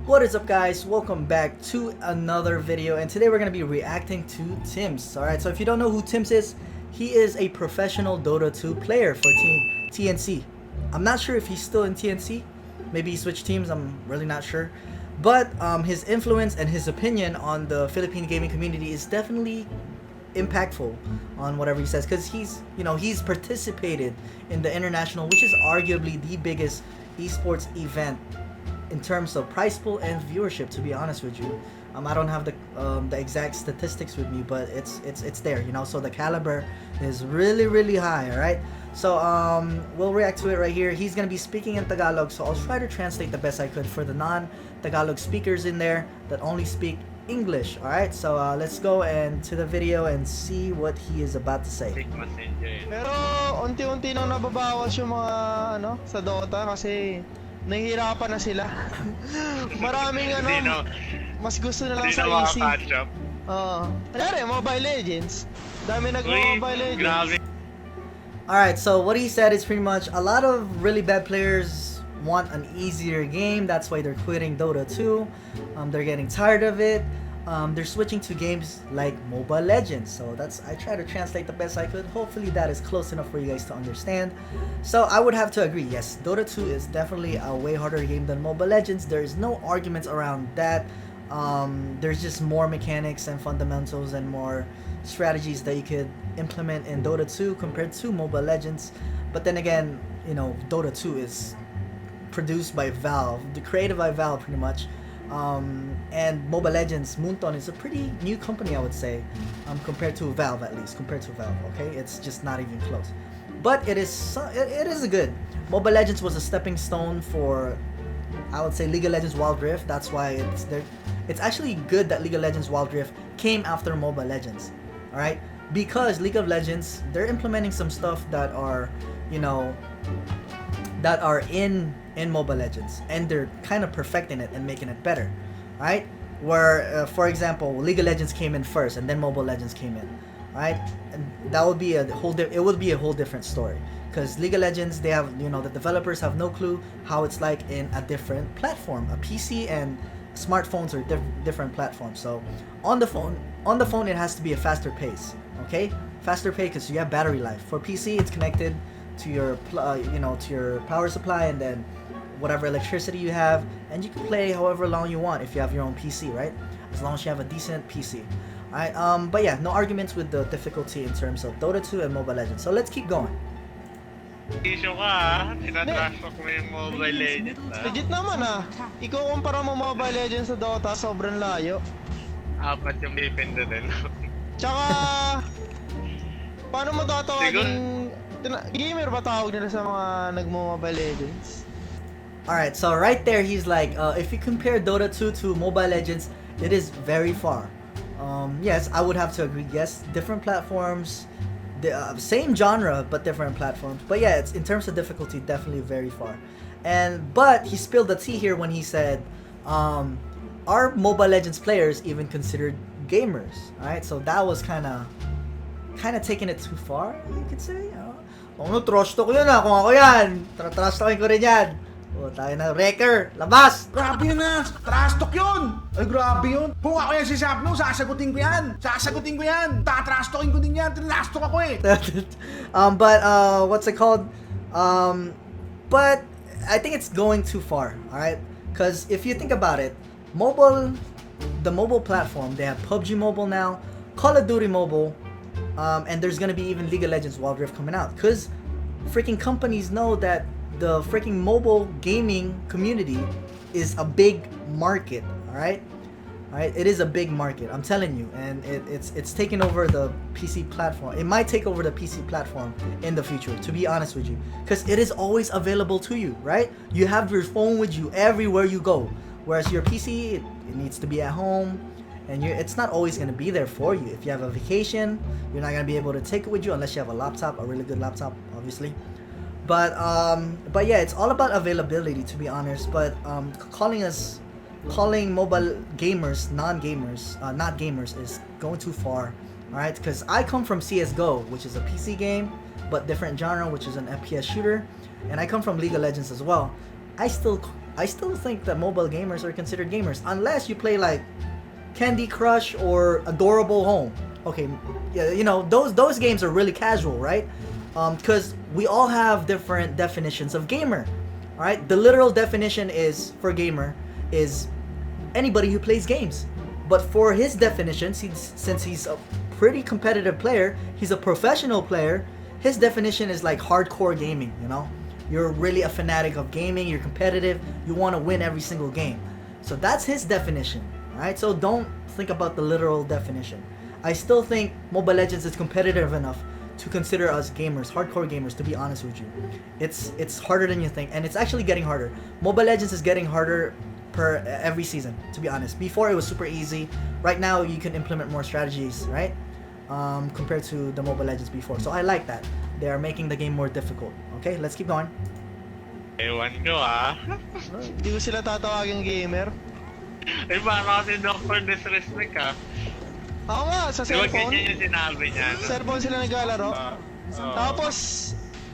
What is up, guys? Welcome back to another video, and today we're going to be reacting to Tims. Alright, so if you don't know who Tims is, he is a professional Dota 2 player for Team TNC. I'm not sure if he's still in TNC. Maybe he switched teams, I'm really not sure. But his influence and his opinion on the Philippine gaming community is definitely impactful on whatever he says, because he's participated in the international, which is arguably the biggest esports event in terms of prize pool and viewership, to be honest with you. I don't have the exact statistics with me, but it's there, so the caliber is really high. All right, so we'll react to it right here. He's gonna be speaking in Tagalog, so I'll try to translate the best I could for the non-Tagalog speakers in there that only speak English. All right, so let's go and to the video and see what he is about to say. Pero unti-unti nang nababawas yung mga sa Dota kasi nahihirapan na sila. Maraming mas gusto na lang sa easy. Kunyari, Mobile Legends. Dami nag-Mobile Legends. Alright, so what he said is pretty much a lot of really bad players want an easier game. That's why they're quitting Dota 2. They're getting tired of it. They're switching to games like Mobile Legends. So I try to translate the best I could. Hopefully that is close enough for you guys to understand. So I would have to agree, yes, Dota 2 is definitely a way harder game than Mobile Legends. There is no arguments around that. There's just more mechanics and fundamentals and more strategies that you could implement in Dota 2 compared to Mobile Legends. But then again, Dota 2 is produced by Valve, created by Valve pretty much. And Mobile Legends, Moonton, is a pretty new company, I would say, compared to Valve, at least compared to Valve. Okay, it's just not even close. But it is a good. Mobile Legends was a stepping stone for, I would say, League of Legends Wild Rift. That's why it's there. It's actually good that League of Legends Wild Rift came after Mobile Legends. All right, because League of Legends, they're implementing some stuff that are, that are in Mobile Legends, and they're kind of perfecting it and making it better, right? Where for example, League of Legends came in first and then Mobile Legends came in, right? And that would be it would be a whole different story, because League of Legends, they have, the developers have no clue how it's like in a different platform. A PC and smartphones are different platforms. So on the phone it has to be a faster pace, okay? Faster pace because you have battery life. For PC, it's connected to your to your power supply, and then whatever electricity you have, and you can play however long you want if you have your own PC, right? As long as you have a decent PC. Alright, but yeah, no arguments with the difficulty in terms of Dota 2 and Mobile Legends. So let's keep going. Issue ka, tinatrash-talk mo yung Mobile Legends. Legit naman Ikaw kumpara mo Mobile Legends sa Dota, sobrang layo. Apat yung depende din. Tsaka, paano mo tatawagin? Gamer ba tawag nila sa mga nagmo-Mobile Legends? Alright, so right there he's like, if you compare Dota 2 to Mobile Legends, it is very far. Yes, I would have to agree. Yes, different platforms, the same genre but different platforms. But yeah, it's in terms of difficulty, definitely very far. But he spilled the tea here when he said, are Mobile Legends players even considered gamers? Alright, so that was kind of taking it too far, you could say. Trash talk yun kung ako yan. Trash talkin ko rin yan. Tayo na, wrecker, labas! Grabe yun trash talk yun! Ay, grabe yun! Kung ako yan si Sapno, sasagutin ko yan! Trash talkin ko din yan! Trash talk ako eh! But, what's it called? But, I think it's going too far, alright? Because if you think about it, the mobile platform, they have PUBG Mobile now, Call of Duty Mobile, and there's gonna be even League of Legends Wild Rift coming out, because freaking companies know that the freaking mobile gaming community is a big market. Alright, it is a big market, I'm telling you, and it's taking over the PC platform. It might take over the PC platform in the future, to be honest with you, because it is always available to you, right? You have your phone with you everywhere you go, whereas your PC, it needs to be at home. And it's not always going to be there for you. If you have a vacation, you're not going to be able to take it with you unless you have a laptop, a really good laptop, obviously. But yeah, it's all about availability, to be honest. But calling mobile gamers not gamers is going too far. All right, because I come from CS:GO, which is a PC game, but different genre, which is an FPS shooter, and I come from League of Legends as well. I still I still think that mobile gamers are considered gamers unless you play like Candy Crush or Adorable Home. Okay, yeah, you know, those games are really casual, right? Because we all have different definitions of gamer. All right, the literal definition is for gamer is anybody who plays games. But for his definition, since he's a pretty competitive player, he's a professional player. His definition is like hardcore gaming. You know, you're really a fanatic of gaming. You're competitive. You want to win every single game. So that's his definition. All right, so don't think about the literal definition. I still think Mobile Legends is competitive enough to consider us gamers, hardcore gamers, to be honest with you. It's harder than you think, and it's actually getting harder. Mobile Legends is getting harder per every season, to be honest. Before it was super easy. Right now you can implement more strategies, right? Compared to the Mobile Legends before. So I like that. They are making the game more difficult. Okay, let's keep going. Ewan ko ah. Hindi ko sila tatawagin gamer. Eh, baka kasi Dr. Disrespect ah. Ako nga, sa Di ba cellphone. ganyan yung sinabi niya? Cellphone sila naglalaro. Tapos,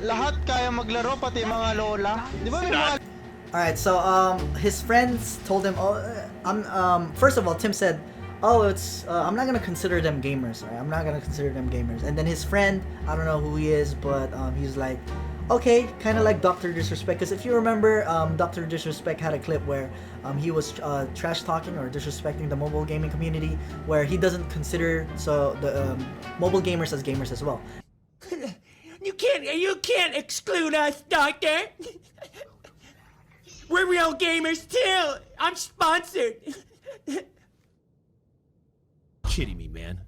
lahat kaya maglaro, pati mga lola. Di ba may mga... Alright, so his friends told him, oh, first of all, Tim said, oh, it's I'm not gonna consider them gamers. Right? I'm not gonna consider them gamers. And then his friend, I don't know who he is, but he's like, okay, kind of like Dr. Disrespect. Because if you remember, Dr. Disrespect had a clip where he was trash talking or disrespecting the mobile gaming community, where he doesn't consider the mobile gamers as gamers as well. You can't exclude us, Doctor. We're real gamers too. I'm sponsored. Kidding me, man.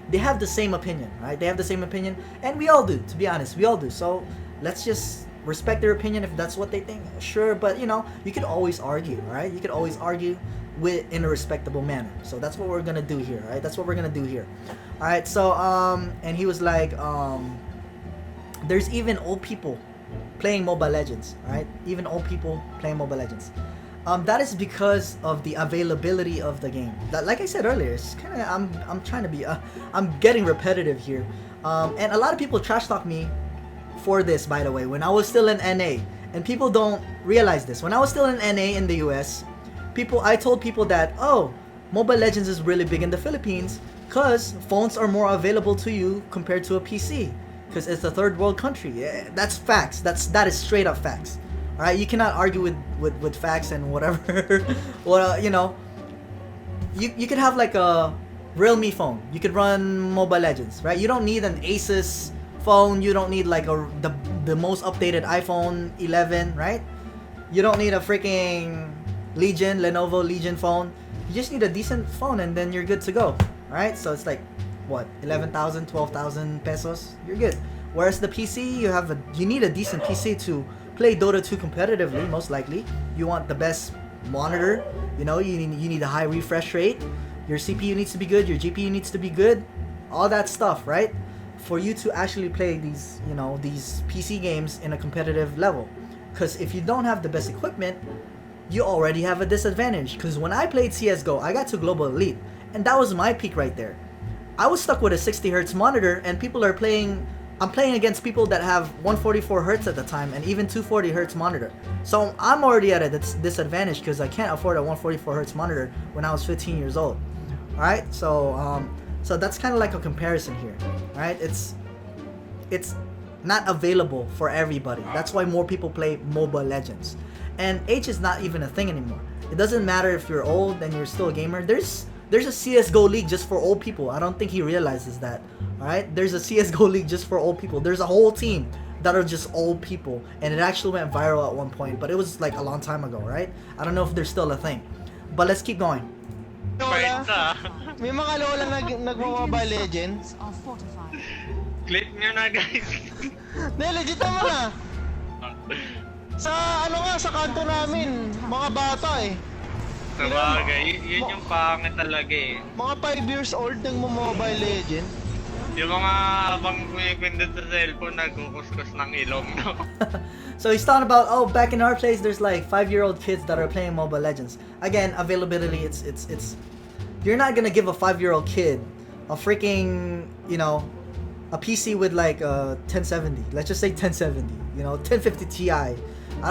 They have the same opinion, right? They have the same opinion, and we all do, to be honest. We all do. So let's just respect their opinion if that's what they think. Sure, but you know, you could always argue, right? You could always argue in a respectable manner. So that's what we're gonna do here, right? That's what we're gonna do here. All right. So and he was like, there's even old people playing Mobile Legends, right? Even old people playing Mobile Legends. That is because of the availability of the game. That, like I said earlier, it's kind of I'm trying to be I'm getting repetitive here, and a lot of people trash talk me for this. By the way, when I was still in NA, and people don't realize this. When I was still in NA in the US, I told people that Mobile Legends is really big in the Philippines because phones are more available to you compared to a PC. Because it's a third world country. Yeah, that's facts. That is straight up facts. All right, you cannot argue with facts and whatever. Well, you know, you could have like a Realme phone. You could run Mobile Legends, right? You don't need an Asus phone. You don't need like the most updated iPhone 11, right? You don't need a freaking Lenovo Legion phone. You just need a decent phone and then you're good to go. All right, so it's like what, 11,000, 12,000 pesos, you're good. Whereas the PC, you need a decent PC to play Dota 2 competitively, most likely. You want the best monitor, you know, you need a high refresh rate, your CPU needs to be good, your GPU needs to be good, all that stuff, right? For you to actually play these, you know, these PC games in a competitive level. Because if you don't have the best equipment, you already have a disadvantage. Because when I played CSGO, I got to Global Elite, and that was my peak right there. I was stuck with a 60 hertz monitor, and I'm playing against people that have 144 hertz at the time, and even 240 hertz monitor. So I'm already at a disadvantage because I can't afford a 144 hertz monitor when I was 15 years old. All right, so that's kind of like a comparison here. All right, it's not available for everybody. That's why more people play Mobile Legends, and age is not even a thing anymore. It doesn't matter if you're old and you're still a gamer. There's a CSGO league just for old people. I don't think he realizes that. Alright? There's a CSGO league just for old people. There's a whole team that are just old people. And it actually went viral at one point. But it was like a long time ago, right? I don't know if there's still a thing. But let's keep going. Lola, may mga lola nagmo-Mobile Legends. Clip nyo na guys. Hindi, legit naman ah. Sa sa kanto namin, mga bata eh. Sabagay, yun yung pangit talaga eh. Mga 5 years old nagmo-Mobile Legend. Yung mga abang pumipindot sa cellphone, nagkukuskus ng ilong, no? So he's talking about, back in our place, there's like 5-year-old kids that are playing Mobile Legends. Again, availability, it's you're not gonna give a 5-year-old kid a freaking, you know, a PC with like 1070. Let's just say 1070. You know, 1050 Ti. I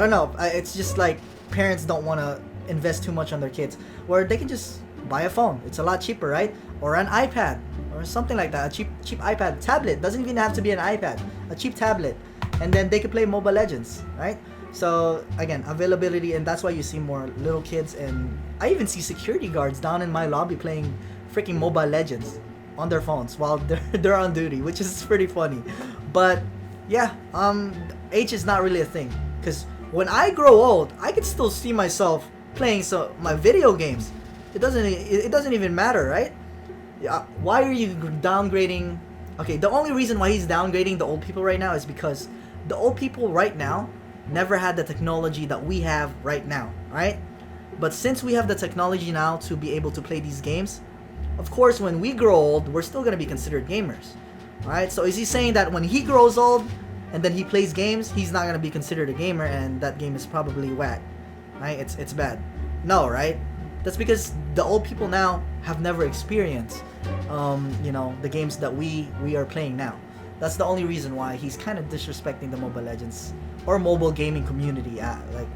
don't know. It's just like parents don't want to invest too much on their kids, where they can just buy a phone. It's a lot cheaper, right? Or an iPad or something like that. A cheap iPad, tablet. Doesn't even have to be an iPad. A cheap tablet, and then they can play Mobile Legends, right? So again, availability, and that's why you see more little kids, and I even see security guards down in my lobby playing freaking Mobile Legends on their phones while they're on duty, which is pretty funny. But yeah, age is not really a thing, because when I grow old, I can still see myself playing my video games. It doesn't even matter, right? Yeah. Why are you downgrading? Okay, the only reason why he's downgrading the old people right now is because the old people right now never had the technology that we have right now, right? But since we have the technology now to be able to play these games, of course, when we grow old, we're still gonna be considered gamers, right? So is he saying that when he grows old and then he plays games, he's not gonna be considered a gamer, and that game is probably whack, right? It's bad. No, right? That's because the old people now have never experienced, you know, the games that we are playing now. That's the only reason why he's kind of disrespecting the Mobile Legends or mobile gaming community, like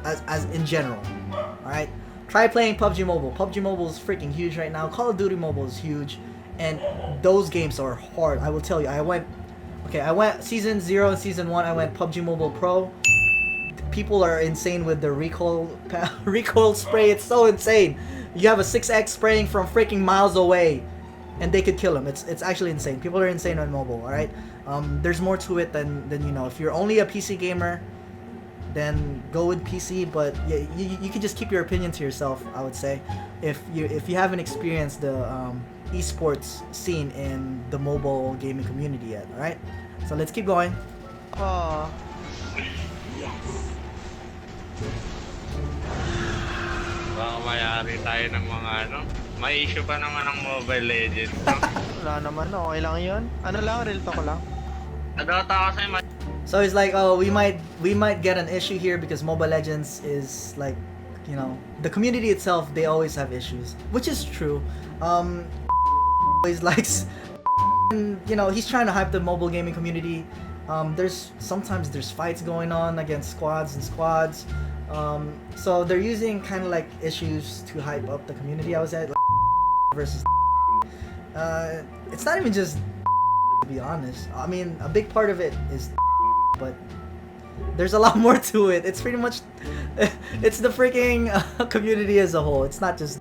as in general. All right, try playing PUBG Mobile. PUBG Mobile is freaking huge right now. Call of Duty Mobile is huge, and those games are hard. I will tell you. I went season 0 and season 1. I went PUBG Mobile Pro. People are insane with the recoil spray. It's so insane. You have a 6x spraying from freaking miles away, and they could kill him. It's actually insane. People are insane on mobile. All right. There's more to it than you know. If you're only a PC gamer, then go with PC. But yeah, you can just keep your opinion to yourself, I would say. If you haven't experienced the esports scene in the mobile gaming community yet. All right. So let's keep going. Baka mayari tayo ng mga may issue pa naman ng Mobile Legends, no? Wala naman, okay lang yun. Ano lang, real talk lang. Sa Dota kasi So he's like, oh, we might get an issue here because Mobile Legends is like, you know, the community itself, they always have issues, which is true. Always likes, you know, he's trying to hype the mobile gaming community. Sometimes there's fights going on against squads. So they're using kind of like issues to hype up the community. I was at like, versus. It's not even just to be honest. I mean, a big part of it is, but there's a lot more to it. It's pretty much, it's the freaking community as a whole. It's not just.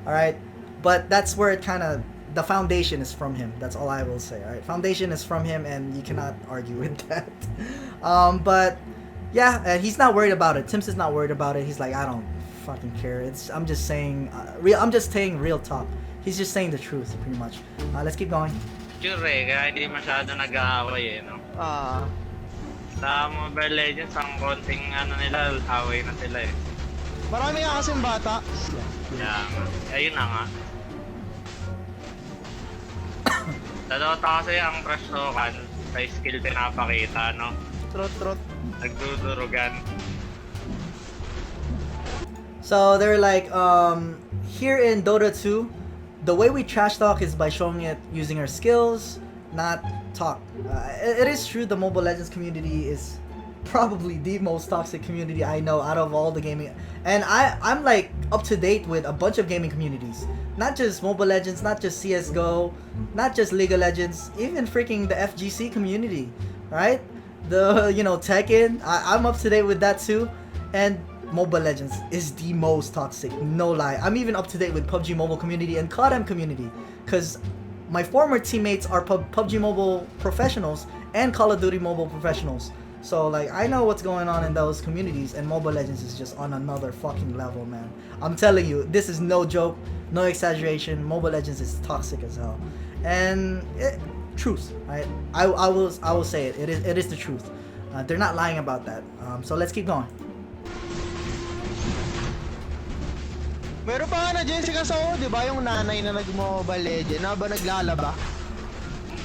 All right, but that's where it kind of. The foundation is from him. That's all I will say. All right, foundation is from him, and you cannot argue with that. But yeah, he's not worried about it. Tims is not worried about it. He's like, I don't fucking care. I'm just saying real talk. He's just saying the truth, pretty much. Let's keep going. sure kaya hindi masyado nag-aaway no? Sa Mobile Legends, ang konting nila, away na sila eh. Marami nga kasing bata. Yeah, ayun na nga. Sa Dota kasi ang trash talkan, sa skill pinapakita, no? Trot. Nagdudurugan. So they're like, here in Dota 2, the way we trash talk is by showing it using our skills, not talk. It is true the Mobile Legends community is probably the most toxic community I know out of all the gaming. And I'm like up to date with a bunch of gaming communities. Not just Mobile Legends, not just CSGO, not just League of Legends, even freaking the FGC community, right? The, you know, Tekken, I'm up to date with that too. And Mobile Legends is the most toxic, no lie. I'm even up to date with PUBG Mobile community and CODM community, because my former teammates are PUBG Mobile professionals and Call of Duty Mobile professionals. So like, I know what's going on in those communities, and Mobile Legends is just on another fucking level, man. I'm telling you, this is no joke, no exaggeration. Mobile Legends is toxic as hell, and truth, right? I will say it. It is the truth. They're not lying about that. So let's keep going. Meron pa nga na Jessica Soho, di ba? Yung nanay na nag-Mobile Legend, na ba naglalaba?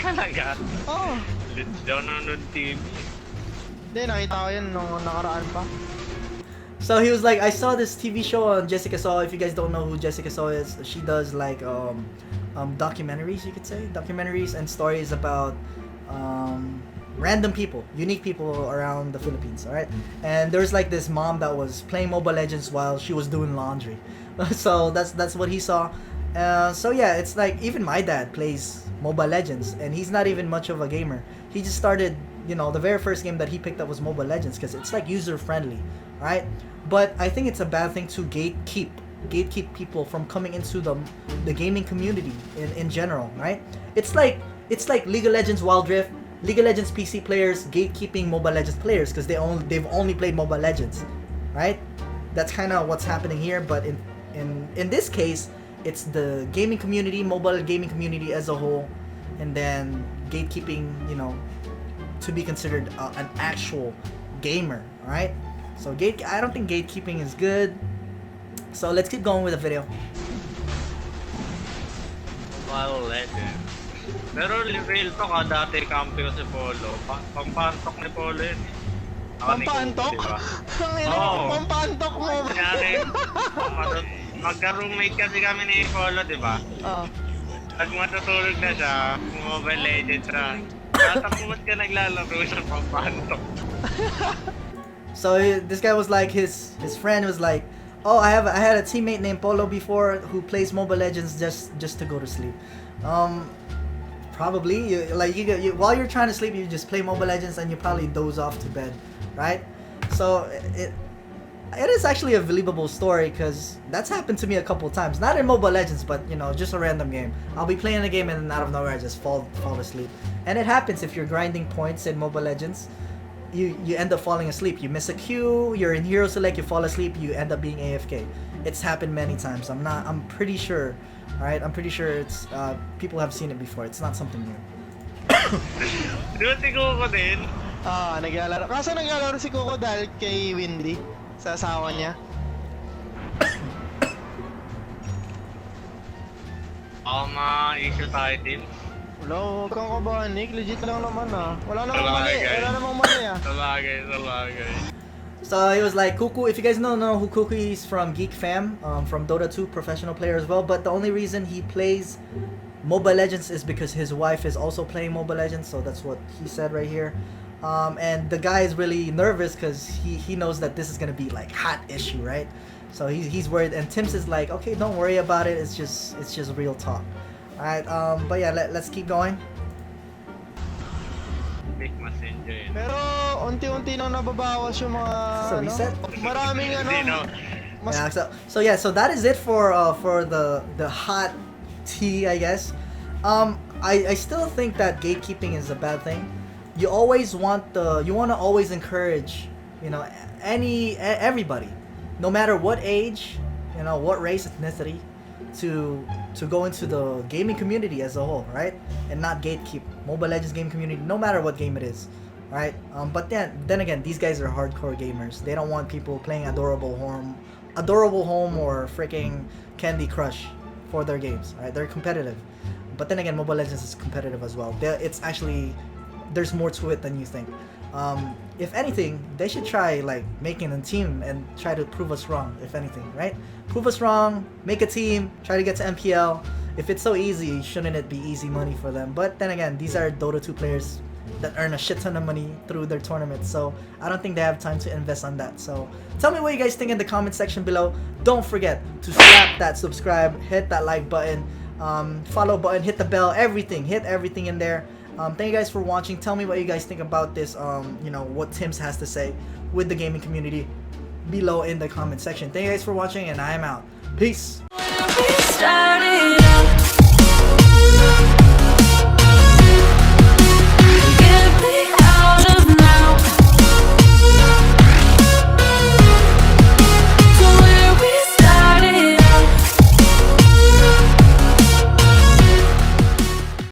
Talaga? Oo. Let's down on TV. Hindi, nakita ko yun nung nakaraan pa. So he was like, I saw this TV show on Jessica Soho. If you guys don't know who Jessica Soho is, she does like documentaries, you could say, documentaries and stories about random people, unique people around the Philippines. All right, and there's like this mom that was playing Mobile Legends while she was doing laundry. So that's what he saw. So yeah, it's like even my dad plays Mobile Legends, and he's not even much of a gamer. He just started, the very first game that he picked up was Mobile Legends because it's like user friendly, right? But I think it's a bad thing to gatekeep people from coming into the gaming community in general, right? It's like League of Legends Wild Rift, League of Legends PC players gatekeeping Mobile Legends players because they've only played Mobile Legends, right? That's kind of what's happening here. But in this case, it's the gaming community, mobile gaming community as a whole, and then gatekeeping, to be considered an actual gamer, all right? So I don't think gatekeeping is good. So let's keep going with the video. Mobile Legends. Pero real to ka, dati kampi ko si Polo. Pampantok ni Polo yun. Pampantok? Ang ina, pampantok mo. Kanyari, magka-roommate kasi kami ni Polo, di ba? Oo. Pag matutulog na siya, Mobile Legends run. Tatapos ka naglalaro siya pampantok. So this guy was like, his friend was like, oh, I had a teammate named Polo before who plays Mobile Legends just to go to sleep. Probably you while you're trying to sleep, you just play Mobile Legends and you probably doze off to bed, right? So it is actually a believable story because that's happened to me a couple times. Not in Mobile Legends, but just a random game. I'll be playing a game and then out of nowhere I just fall asleep. And it happens if you're grinding points in Mobile Legends. You end up falling asleep. You miss a queue, you're in hero select, you fall asleep, you end up being AFK. It's happened many times. I'm pretty sure, alright? I'm pretty sure it's people have seen it before. It's not something new. Di ba si Coco din? Naglalaro. Kaso naglalaro si Coco dahil kay Windy, sa asawa niya. Ma-issue tayo, Tim. Wala, huwag kang kabahan, Nick. Legit lang naman Wala namang mali. Wala namang mali Sabagay. So he was like, Kuku, if you guys don't know who Kuku is from Geek Fam, from Dota 2, professional player as well, but the only reason he plays Mobile Legends is because his wife is also playing Mobile Legends, so that's what he said right here. And the guy is really nervous because he knows that this is gonna be like hot issue, right? So he's worried, and Tims is like, okay, don't worry about it, it's just real talk. Alright, but yeah, let's keep going. Big messenger yun. Pero unti-unti nang nababawas yung mga So reset? maraming mas Yeah, so that is it for the hot tea, I guess. I still think that gatekeeping is a bad thing. You always want to always encourage, everybody, no matter what age, what race, ethnicity, to go into the gaming community as a whole, right? And not gatekeep Mobile Legends game community, no matter what game it is, right? But then again, these guys are hardcore gamers. They don't want people playing Adorable Home or freaking Candy Crush for their games, right? They're competitive. But then again, Mobile Legends is competitive as well. It's actually, there's more to it than you think. If anything, they should try like making a team and try to prove us wrong, if anything, right? Prove us wrong, make a team, try to get to MPL. If it's so easy, shouldn't it be easy money for them? But then again, these are Dota 2 players that earn a shit ton of money through their tournaments, so I don't think they have time to invest on that. So tell me what you guys think in the comment section below. Don't forget to slap that subscribe, hit that like button, follow button, hit the bell, hit everything in there. Thank you guys for watching. Tell me what you guys think about this, what Tims has to say with the gaming community below in the comment section. Thank you guys for watching, and I am out. Peace.